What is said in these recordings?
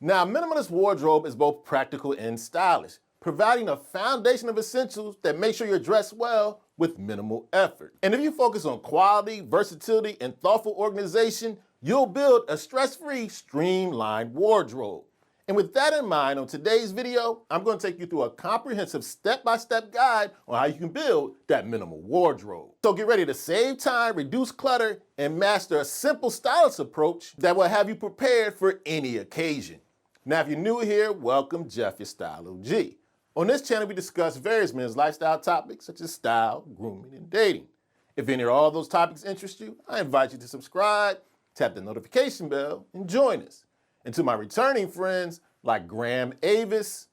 Now, a minimalist wardrobe is both practical and stylish, providing a foundation of essentials that make sure you're dressed well with minimal effort. And if you focus on quality, versatility, and thoughtful organization, you'll build a stress-free, streamlined wardrobe. And with that in mind, on today's video, I'm going to take you through a comprehensive step-by-step guide on how you can build that minimal wardrobe. So get ready to save time, reduce clutter, and master a simple stylish approach that will have you prepared for any occasion. Now, if you're new here, welcome, Jeff, your Style O.G. On this channel, we discuss various men's lifestyle topics such as style, grooming, and dating. If any or all those topics interest you, I invite you to subscribe, tap the notification bell, and join us. And to my returning friends like Graham Avis,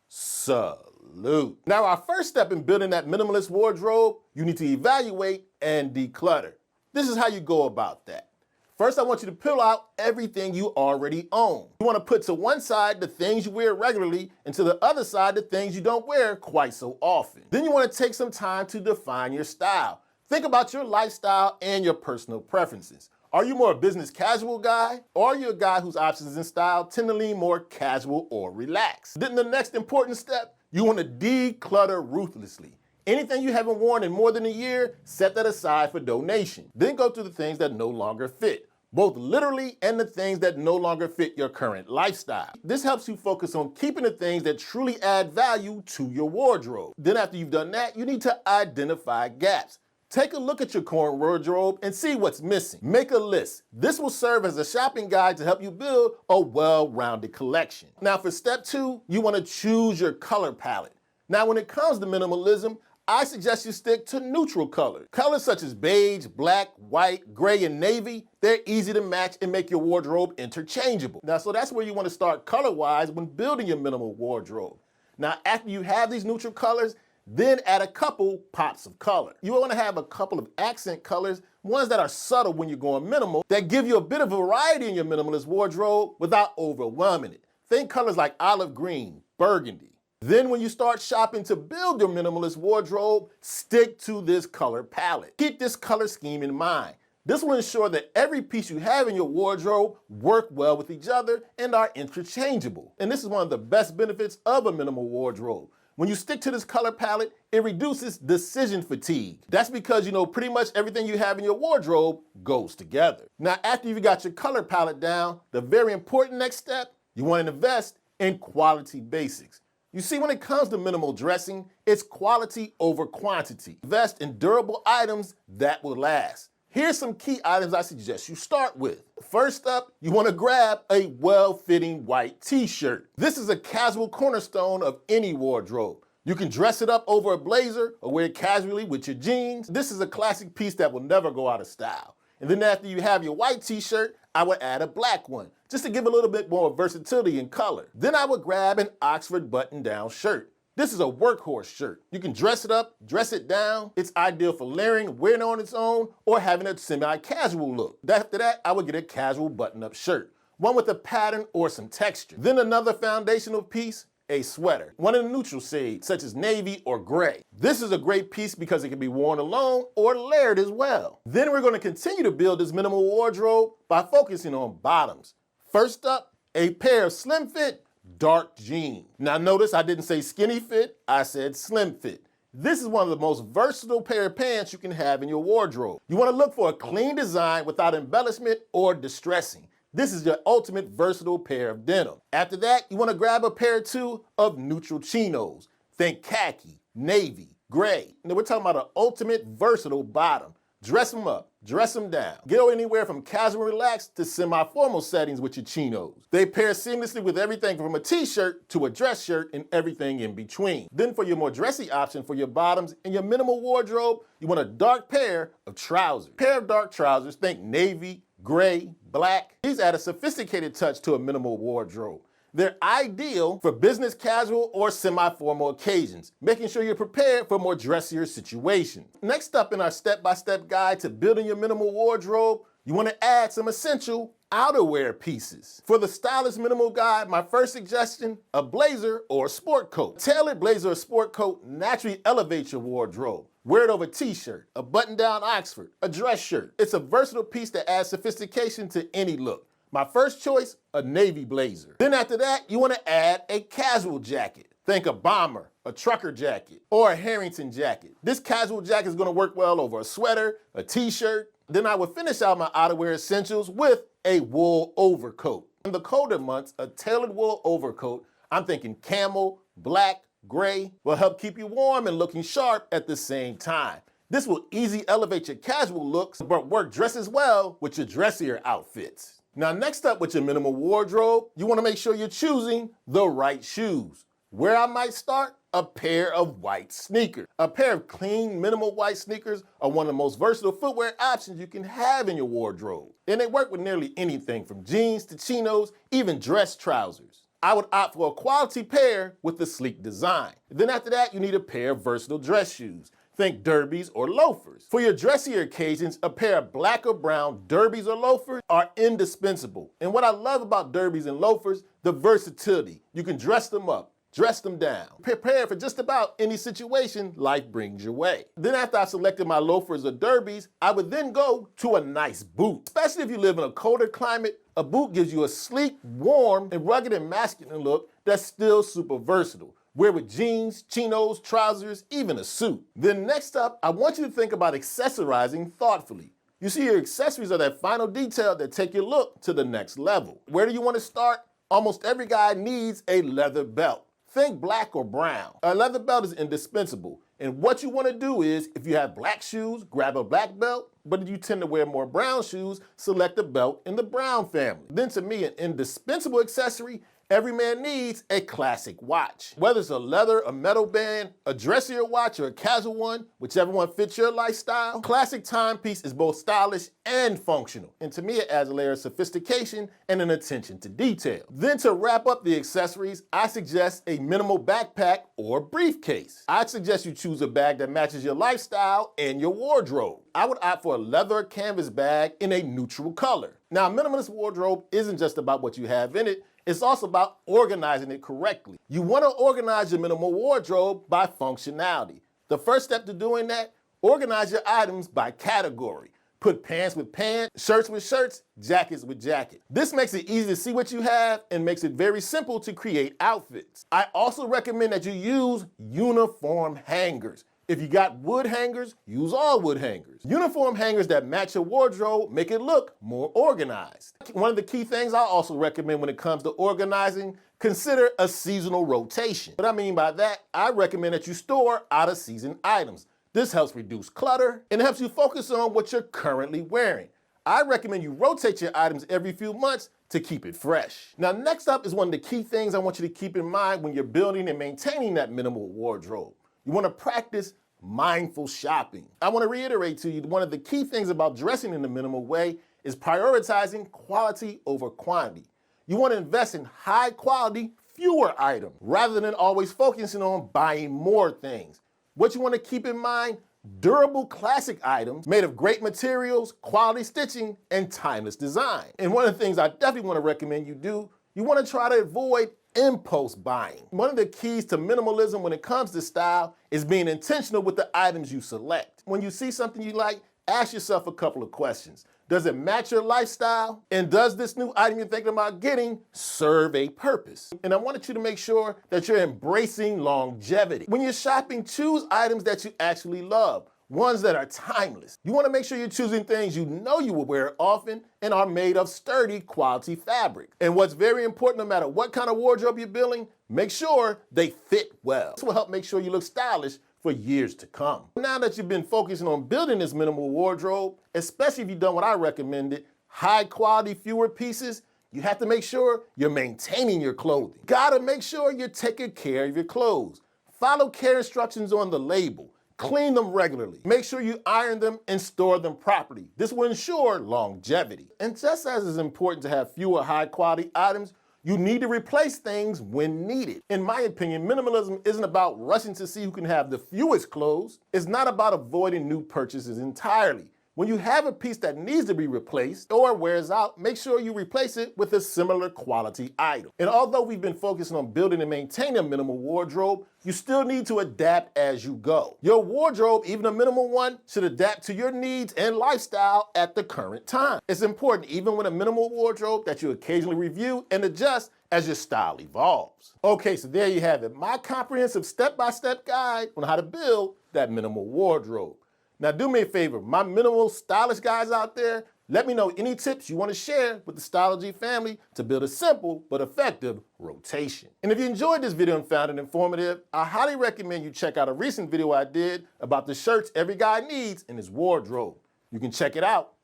salute. Now, our first step in building that minimalist wardrobe, you need to evaluate and declutter. This is how you go about that. First, I want you to peel out everything you already own. You want to put to one side the things you wear regularly and to the other side the things you don't wear quite so often. Then you want to take some time to define your style. Think about your lifestyle and your personal preferences. Are you more a business casual guy, or are you a guy whose options in style tend to lean more casual or relaxed? Then the next important step, you want to declutter ruthlessly. Anything you haven't worn in more than a year, set that aside for donation. Then go to the things that no longer fit, both literally and the things that no longer fit your current lifestyle. This helps you focus on keeping the things that truly add value to your wardrobe. Then after you've done that, you need to identify gaps. Take a look at your current wardrobe and see what's missing. Make a list. This will serve as a shopping guide to help you build a well-rounded collection. Now for step 2, you want to choose your color palette. Now when it comes to minimalism, I suggest you stick to neutral colors. Colors such as beige, black, white, gray, and navy, they're easy to match and make your wardrobe interchangeable. Now, so that's where you want to start color-wise when building your minimal wardrobe. Now, after you have these neutral colors, then add a couple pops of color. You want to have a couple of accent colors, ones that are subtle when you're going minimal, that give you a bit of variety in your minimalist wardrobe without overwhelming it. Think colors like olive green, burgundy. Then when you start shopping to build your minimalist wardrobe, stick to this color palette. Keep this color scheme in mind. This will ensure that every piece you have in your wardrobe work well with each other and are interchangeable. And this is one of the best benefits of a minimal wardrobe. When you stick to this color palette, it reduces decision fatigue. That's because you know pretty much everything you have in your wardrobe goes together. Now, after you've got your color palette down, the very important next step, you want to invest in quality basics. You see, when it comes to minimal dressing, it's quality over quantity. Invest in durable items that will last. Here's some key items I suggest you start with. First up, you want to grab a well-fitting white t-shirt. This is a casual cornerstone of any wardrobe. You can dress it up over a blazer or wear it casually with your jeans. This is a classic piece that will never go out of style. And then after you have your white t-shirt, I would add a black one, just to give a little bit more versatility in color. Then I would grab an Oxford button-down shirt. This is a workhorse shirt. You can dress it up, dress it down. It's ideal for layering, wearing it on its own, or having a semi-casual look. After that, I would get a casual button-up shirt, one with a pattern or some texture. Then another foundational piece, a sweater, one in the neutral shades, such as navy or gray. This is a great piece because it can be worn alone or layered as well. Then we're going to continue to build this minimal wardrobe by focusing on bottoms. First up, a pair of slim fit, dark jeans. Now notice I didn't say skinny fit, I said slim fit. This is one of the most versatile pair of pants you can have in your wardrobe. You want to look for a clean design without embellishment or distressing. This is your ultimate versatile pair of denim. After that, you want to grab a pair or two of neutral chinos. Think khaki, navy, gray. Now we're talking about an ultimate versatile bottom. Dress them up, dress them down. Go anywhere from casual relaxed to semi-formal settings with your chinos. They pair seamlessly with everything from a t-shirt to a dress shirt and everything in between. Then for your more dressy option for your bottoms in your minimal wardrobe, you want a dark pair of trousers. Pair of dark trousers, think navy, gray, black. These add a sophisticated touch to a minimal wardrobe. They're ideal for business casual or semi-formal occasions, making sure you're prepared for more dressier situations. Next up in our step-by-step guide to building your minimal wardrobe, you want to add some essential outerwear pieces. For the stylish minimal guide, my first suggestion, a blazer or a sport coat. A tailored blazer or sport coat naturally elevates your wardrobe. Wear it over a t-shirt, a button-down Oxford, a dress shirt. It's a versatile piece that adds sophistication to any look. My first choice, a navy blazer. Then after that, you want to add a casual jacket. Think a bomber, a trucker jacket, or a Harrington jacket. This casual jacket is going to work well over a sweater, a t-shirt. Then I would finish out my outerwear essentials with a wool overcoat. In the colder months, a tailored wool overcoat, I'm thinking camel, black, gray, will help keep you warm and looking sharp at the same time. This will easily elevate your casual looks, but work just as well with your dressier outfits. Now, next up with your minimal wardrobe, you want to make sure you're choosing the right shoes. Where I might start, a pair of white sneakers. A pair of clean, minimal white sneakers are one of the most versatile footwear options you can have in your wardrobe. And they work with nearly anything from jeans to chinos, even dress trousers. I would opt for a quality pair with a sleek design. Then after that, you need a pair of versatile dress shoes. Think derbies or loafers. For your dressier occasions, a pair of black or brown derbies or loafers are indispensable. And what I love about derbies and loafers, the versatility. You can dress them up, dress them down. Prepare for just about any situation life brings your way. Then after I selected my loafers or derbies, I would then go to a nice boot. Especially if you live in a colder climate, a boot gives you a sleek, warm, and rugged and masculine look that's still super versatile. Wear with jeans, chinos, trousers, even a suit. Then next up, I want you to think about accessorizing thoughtfully. You see, your accessories are that final detail that take your look to the next level. Where do you want to start? Almost every guy needs a leather belt. Think black or brown. A leather belt is indispensable. And what you want to do is, if you have black shoes, grab a black belt. But if you tend to wear more brown shoes, select a belt in the brown family. Then to me, an indispensable accessory, every man needs a classic watch. Whether it's a leather, a metal band, a dressier watch, or a casual one, whichever one fits your lifestyle, classic timepiece is both stylish and functional. And to me, it adds a layer of sophistication and an attention to detail. Then to wrap up the accessories, I suggest a minimal backpack or briefcase. I'd suggest you choose a bag that matches your lifestyle and your wardrobe. I would opt for a leather or canvas bag in a neutral color. Now, a minimalist wardrobe isn't just about what you have in it, it's also about organizing it correctly. You want to organize your minimal wardrobe by functionality. The first step to doing that, organize your items by category. Put pants with pants, shirts with shirts, jackets with jackets. This makes it easy to see what you have and makes it very simple to create outfits. I also recommend that you use uniform hangers. If you got wood hangers, use all wood hangers. Uniform hangers that match your wardrobe make it look more organized. One of the key things I also recommend when it comes to organizing, consider a seasonal rotation. What I mean by that, I recommend that you store out-of-season items. This helps reduce clutter and helps you focus on what you're currently wearing. I recommend you rotate your items every few months to keep it fresh. Now, next up is one of the key things I want you to keep in mind when you're building and maintaining that minimal wardrobe. You want to practice mindful shopping. I want to reiterate to you, one of the key things about dressing in a minimal way is prioritizing quality over quantity. You want to invest in high quality, fewer items, rather than always focusing on buying more things. What you want to keep in mind, durable classic items made of great materials, quality stitching, and timeless design. And one of the things I definitely want to recommend you do, you want to try to avoid impulse buying. One of the keys to minimalism when it comes to style is being intentional with the items you select. When you see something you like, ask yourself a couple of questions. Does it match your lifestyle? And does this new item you're thinking about getting serve a purpose? And I wanted you to make sure that you're embracing longevity. When you're shopping, choose items that you actually love, ones that are timeless. You want to make sure you're choosing things you know you will wear often and are made of sturdy, quality fabric. And what's very important, no matter what kind of wardrobe you're building, make sure they fit well. This will help make sure you look stylish for years to come. Now that you've been focusing on building this minimal wardrobe, especially if you've done what I recommended, high quality, fewer pieces, you have to make sure you're maintaining your clothing. Gotta make sure you're taking care of your clothes. Follow care instructions on the label. Clean them regularly. Make sure you iron them and store them properly. This will ensure longevity. And just as it's important to have fewer high quality items, you need to replace things when needed. In my opinion, minimalism isn't about rushing to see who can have the fewest clothes. It's not about avoiding new purchases entirely. When you have a piece that needs to be replaced or wears out, make sure you replace it with a similar quality item. And although we've been focusing on building and maintaining a minimal wardrobe, you still need to adapt as you go. Your wardrobe, even a minimal one, should adapt to your needs and lifestyle at the current time. It's important, even with a minimal wardrobe, that you occasionally review and adjust as your style evolves. Okay, so there you have it, my comprehensive step-by-step guide on how to build that minimal wardrobe. Now do me a favor, my minimal stylish guys out there, let me know any tips you want to share with the Style O.G family to build a simple but effective rotation. And if you enjoyed this video and found it informative, I highly recommend you check out a recent video I did about the shirts every guy needs in his wardrobe. You can check it out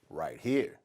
right here.